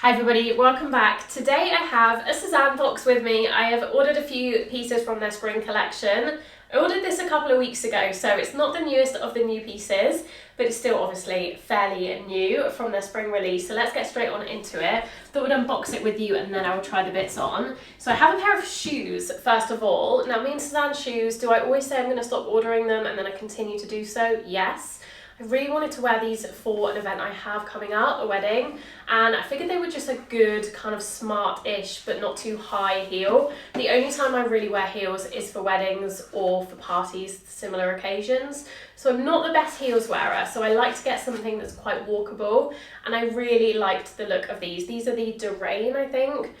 Hi everybody, welcome back. Today I have a Sézane box with me. I have ordered a few pieces from their spring collection. I ordered this a couple of weeks ago, so it's not the newest of the new pieces, but it's still obviously fairly new from their spring release. So let's get straight on into it. Thought I'd unbox it with you and then I will try the bits on. So I have a pair of shoes first of all. Now me and Sézane shoes, do I always say I'm going to stop ordering them and then I continue to do so? Yes. I really wanted to wear these for an event I have coming up, a wedding, and I figured they were just a good kind of smart-ish but not too high heel. The only time I really wear heels is for weddings or for parties, similar occasions. So I'm not the best heels wearer, so I like to get something that's quite walkable, and I really liked the look of these. These are the Derain, I think.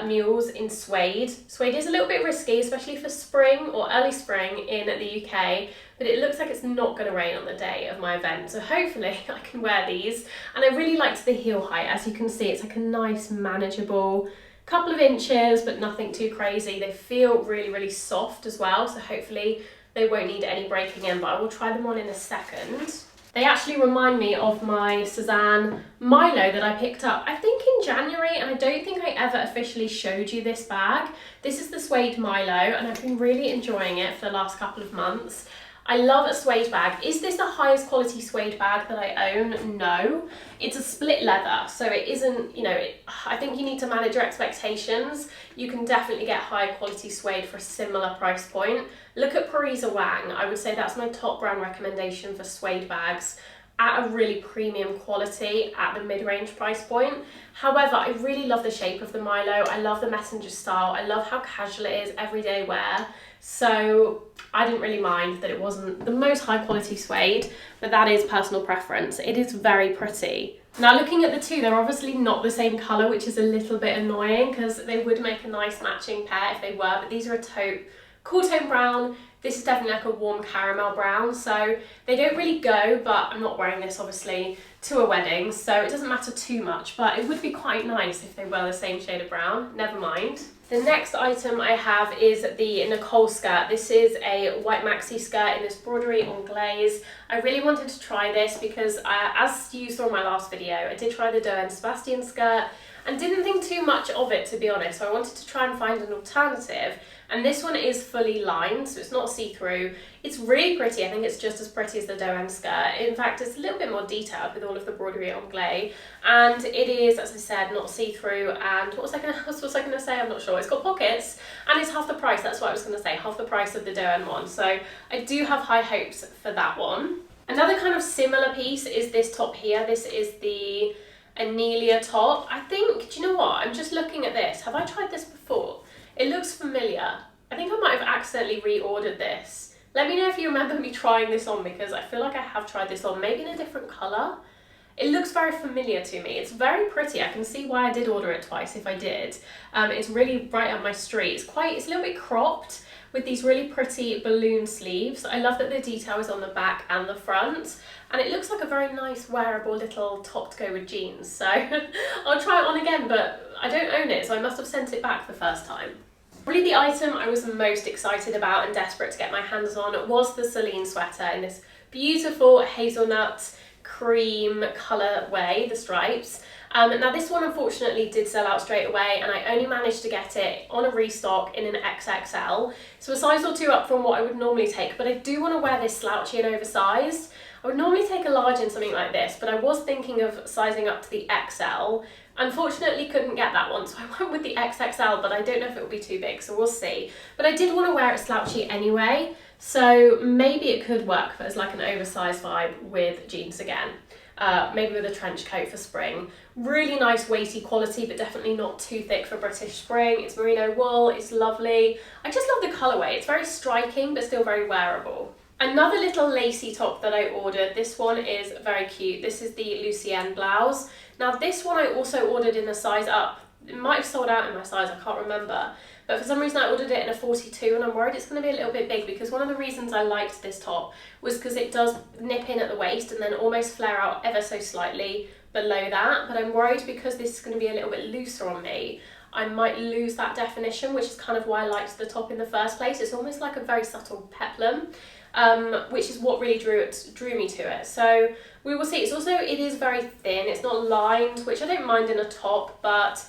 Mules in suede. Suede is a little bit risky, especially for spring or early spring in the UK, but it looks like it's not going to rain on the day of my event, so hopefully I can wear these. And I really liked the heel height. As you can see, it's like a nice manageable couple of inches, but nothing too crazy. They feel really, really soft as well, so hopefully they won't need any breaking in, but I will try them on in a second. They actually remind me of my Sézane Milo that I picked up, I think in January, and I don't think I ever officially showed you this bag. This is the suede Milo, and I've been really enjoying it for the last couple of months. I love a suede bag. Is this the highest quality suede bag that I own? No. It's a split leather, so it isn't, I think you need to manage your expectations. You can definitely get high quality suede for a similar price point. Look at Parisa Wang. I would say that's my top brand recommendation for suede bags at a really premium quality at the mid-range price point. However, I really love the shape of the Milo. I love the messenger style. I love how casual it is, everyday wear. So I didn't really mind that it wasn't the most high quality suede, but that is personal preference. It is very pretty. Now looking at the two, they're obviously not the same colour, which is a little bit annoying because they would make a nice matching pair if they were, but these are a taupe cool tone brown. This is definitely like a warm caramel brown, so they don't really go, but I'm not wearing this obviously to a wedding, so it doesn't matter too much, but it would be quite nice if they were the same shade of brown. Never mind. The next item I have is the Nicole skirt. This is a white maxi skirt in this broderie en glaze. I really wanted to try this because as you saw in my last video, I did try the Doe & Sebastian skirt and didn't think too much of it, to be honest, so I wanted to try and find an alternative. And this one is fully lined, so it's not see-through. It's really pretty. I think it's just as pretty as the Doe & skirt. In fact, it's a little bit more detailed with all of the broderie en glaze. And it is, as I said, not see-through. And what was I gonna say? I'm not sure. It's got pockets and it's half the price. That's what I was gonna say, half the price of the Doe & one. So I do have high hopes for that one. Another kind of similar piece is this top here. This is the Anelia top. I think, do you know what? I'm just looking at this. Have I tried this before? It looks familiar. I think I might have accidentally reordered this. Let me know if you remember me trying this on because I feel like I have tried this on, maybe in a different colour. It looks very familiar to me. It's very pretty. I can see why I did order it twice if I did. It's really right up my street. It's a little bit cropped with these really pretty balloon sleeves. I love that the detail is on the back and the front. And it looks like a very nice wearable little top to go with jeans. So I'll try it on again, but I don't own it, so I must have sent it back the first time. Really the item I was most excited about and desperate to get my hands on was the Celine sweater in this beautiful hazelnut cream colourway, the stripes. Now this one unfortunately did sell out straight away and I only managed to get it on a restock in an XXL. So a size or two up from what I would normally take, but I do want to wear this slouchy and oversized. I would normally take a large in something like this, but I was thinking of sizing up to the XL. Unfortunately couldn't get that one, so I went with the XXL, but I don't know if it will be too big, so we'll see. But I did want to wear it slouchy anyway, so maybe it could work as like an oversized vibe with jeans again. Maybe with a trench coat for spring. Really nice weighty quality, but definitely not too thick for British spring. It's merino wool, it's lovely. I just love the colourway. It's very striking, but still very wearable. Another little lacy top that I ordered, this one is very cute. This is the Lucienne blouse. Now this one I also ordered in a size up. It might have sold out in my size, I can't remember. But for some reason I ordered it in a 42 and I'm worried it's going to be a little bit big because one of the reasons I liked this top was because it does nip in at the waist and then almost flare out ever so slightly below that. But I'm worried because this is going to be a little bit looser on me, I might lose that definition, which is kind of why I liked the top in the first place. It's almost like a very subtle peplum. which is what really drew me to it. So we will see. It is very thin, it's not lined, which I don't mind in a top, but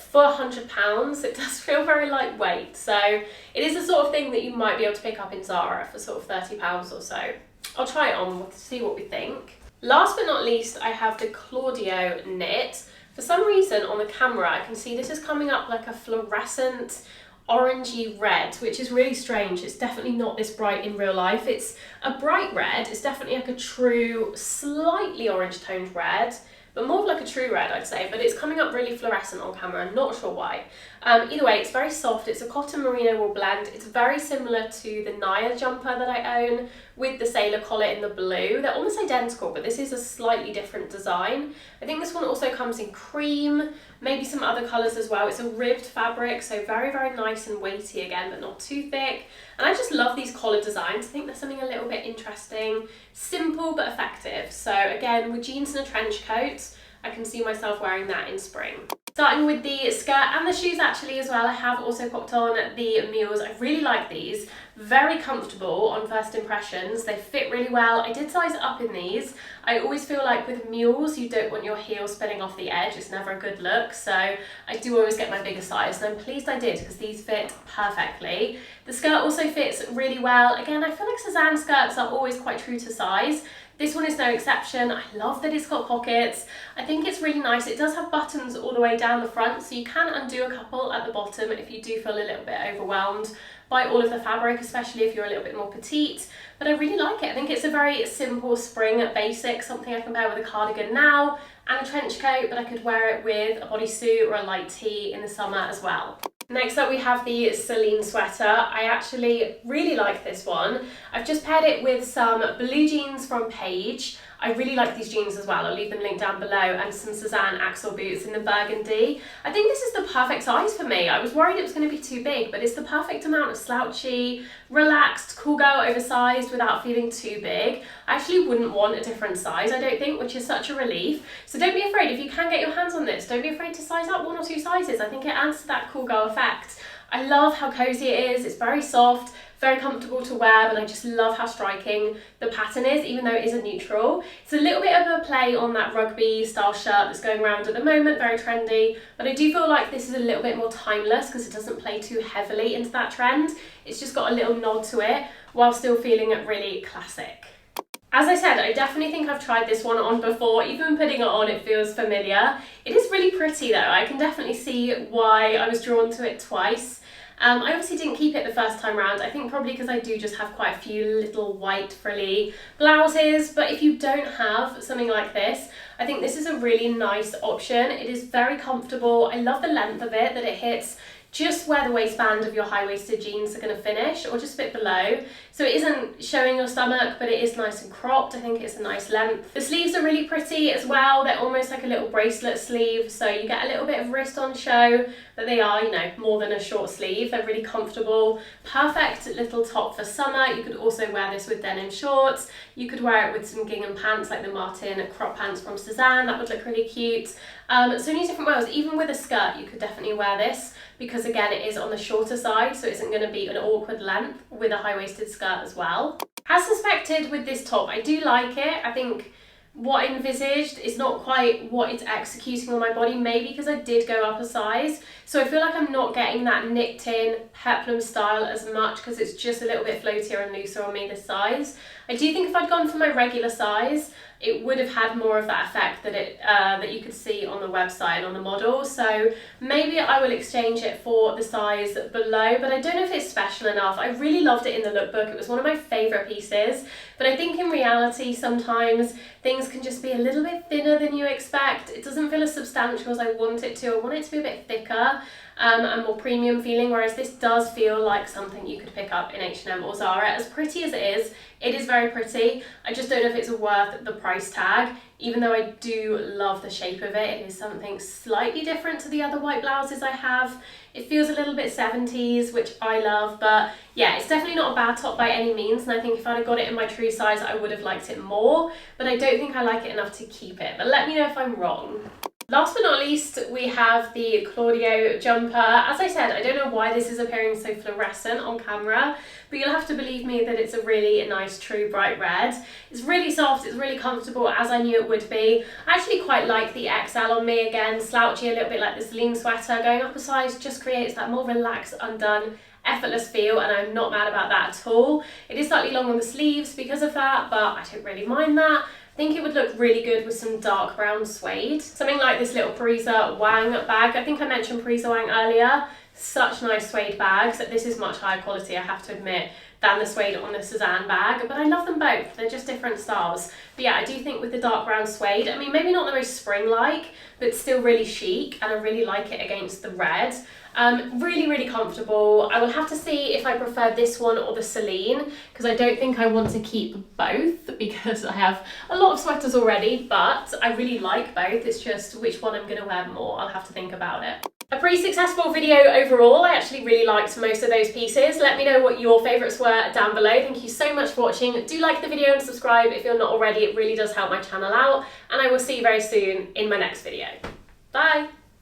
for £100 it does feel very lightweight. So it is the sort of thing that you might be able to pick up in Zara for sort of £30 or so. I'll try it on, we'll see what we think. Last but not least, I have the Claudio knit. For some reason on the camera I can see this is coming up like a fluorescent orangey red, which is really strange. It's definitely not this bright in real life. It's a bright red. It's definitely like a true slightly orange toned red, but more of like a true red, I'd say, but it's coming up really fluorescent on camera. I'm not sure why. Either way, it's very soft. It's a cotton merino wool blend. It's very similar to the Naya jumper that I own with the sailor collar in the blue. They're almost identical, but this is a slightly different design. I think this one also comes in cream, maybe some other colours as well. It's a ribbed fabric, so very, very nice and weighty again, but not too thick. And I just love these collar designs. I think there's something a little bit interesting, simple but effective. So again, with jeans and a trench coat, I can see myself wearing that in spring. Starting with the skirt and the shoes actually as well, I have also popped on the mules. I really like these. Very comfortable on first impressions. They fit really well. I did size up in these. I always feel like with mules, you don't want your heel spilling off the edge. It's never a good look. So I do always get my bigger size, and I'm pleased I did because these fit perfectly. The skirt also fits really well. Again, I feel like Sézane skirts are always quite true to size. This one is no exception. I love that it's got pockets. I think it's really nice. It does have buttons all the way down the front, so you can undo a couple at the bottom if you do feel a little bit overwhelmed by all of the fabric, especially if you're a little bit more petite. But I really like it. I think it's a very simple spring basic, something I can wear with a cardigan now and a trench coat, but I could wear it with a bodysuit or a light tee in the summer as well. Next up we have the Celine sweater. I actually really like this one. I've just paired it with some blue jeans from Paige. I really like these jeans as well. I'll leave them linked down below, and some Sézane axle boots in the burgundy. I think this is the perfect size for me. I was worried it was going to be too big, but it's the perfect amount of slouchy, relaxed, cool girl oversized without feeling too big. I actually wouldn't want a different size, I don't think, which is such a relief. So don't be afraid if you can get your hands on this. Don't be afraid to size up 1 or 2 sizes. I think it adds to that cool girl effect. I love how cozy it is. It's very soft, very comfortable to wear, but I just love how striking the pattern is, even though it is a neutral. It's a little bit of a play on that rugby style shirt that's going around at the moment, very trendy, but I do feel like this is a little bit more timeless because it doesn't play too heavily into that trend. It's just got a little nod to it while still feeling really classic. As I said, I definitely think I've tried this one on before. Even putting it on, it feels familiar. It is really pretty though. I can definitely see why I was drawn to it twice. I obviously didn't keep it the first time round. I think probably because I do just have quite a few little white frilly blouses, but if you don't have something like this, I think this is a really nice option. It is very comfortable. I love the length of it, that it hits just where the waistband of your high-waisted jeans are going to finish, or just a bit below. So it isn't showing your stomach, but it is nice and cropped. I think it's a nice length. The sleeves are really pretty as well. They're almost like a little bracelet sleeve, so you get a little bit of wrist on show, but they are, you know, more than a short sleeve. They're really comfortable. Perfect little top for summer. You could also wear this with denim shorts. You could wear it with some gingham pants, like the Martin crop pants from Sézane. That would look really cute. So many different ways. Even with a skirt, you could definitely wear this, because again, it is on the shorter side, so it isn't going to be an awkward length with a high-waisted skirt as well. As suspected with this top, I do like it. I think what I envisaged is not quite what it's executing on my body, maybe because I did go up a size. So I feel like I'm not getting that nipped in peplum style as much because it's just a little bit floatier and looser on me this size. I do think if I'd gone for my regular size, it would have had more of that effect that you could see on the website and on the model. So maybe I will exchange it for the size below, but I don't know if it's special enough. I really loved it in the lookbook. It was one of my favourite pieces, but I think in reality sometimes things can just be a little bit thinner than you expect. It doesn't feel as substantial as I want it to. I want it to be a bit thicker and more premium feeling, whereas this does feel like something you could pick up in H&M or Zara. As pretty as it is very pretty. I just don't know if it's worth the price tag, even though I do love the shape of it. It is something slightly different to the other white blouses I have. It feels a little bit 70s, which I love, but yeah, it's definitely not a bad top by any means, and I think if I'd have got it in my true size, I would have liked it more, but I don't think I like it enough to keep it. But let me know if I'm wrong. Last but not least, we have the Claudio jumper. As I said, I don't know why this is appearing so fluorescent on camera, but you'll have to believe me that it's a really nice, true, bright red. It's really soft, it's really comfortable, as I knew it would be. I actually quite like the XL on me again, slouchy, a little bit like this lean sweater. Going up a size just creates that more relaxed, undone, effortless feel, and I'm not mad about that at all. It is slightly long on the sleeves because of that, but I don't really mind that. I think it would look really good with some dark brown suede. Something like this little Parisa Wang bag. I think I mentioned Parisa Wang earlier. Such nice suede bags. This is much higher quality, I have to admit, than the suede on the Sézane bag, but I love them both. They're just different styles. But yeah, I do think with the dark brown suede, I mean, maybe not the most spring-like, but still really chic, and I really like it against the red. Really comfortable. I will have to see if I prefer this one or the Celine, because I don't think I want to keep both because I have a lot of sweaters already, but I really like both. It's just which one I'm going to wear more. I'll have to think about it. A pretty successful video overall. I actually really liked most of those pieces. Let me know what your favourites were down below. Thank you so much for watching. Do like the video and subscribe if you're not already. It really does help my channel out, and I will see you very soon in my next video. Bye!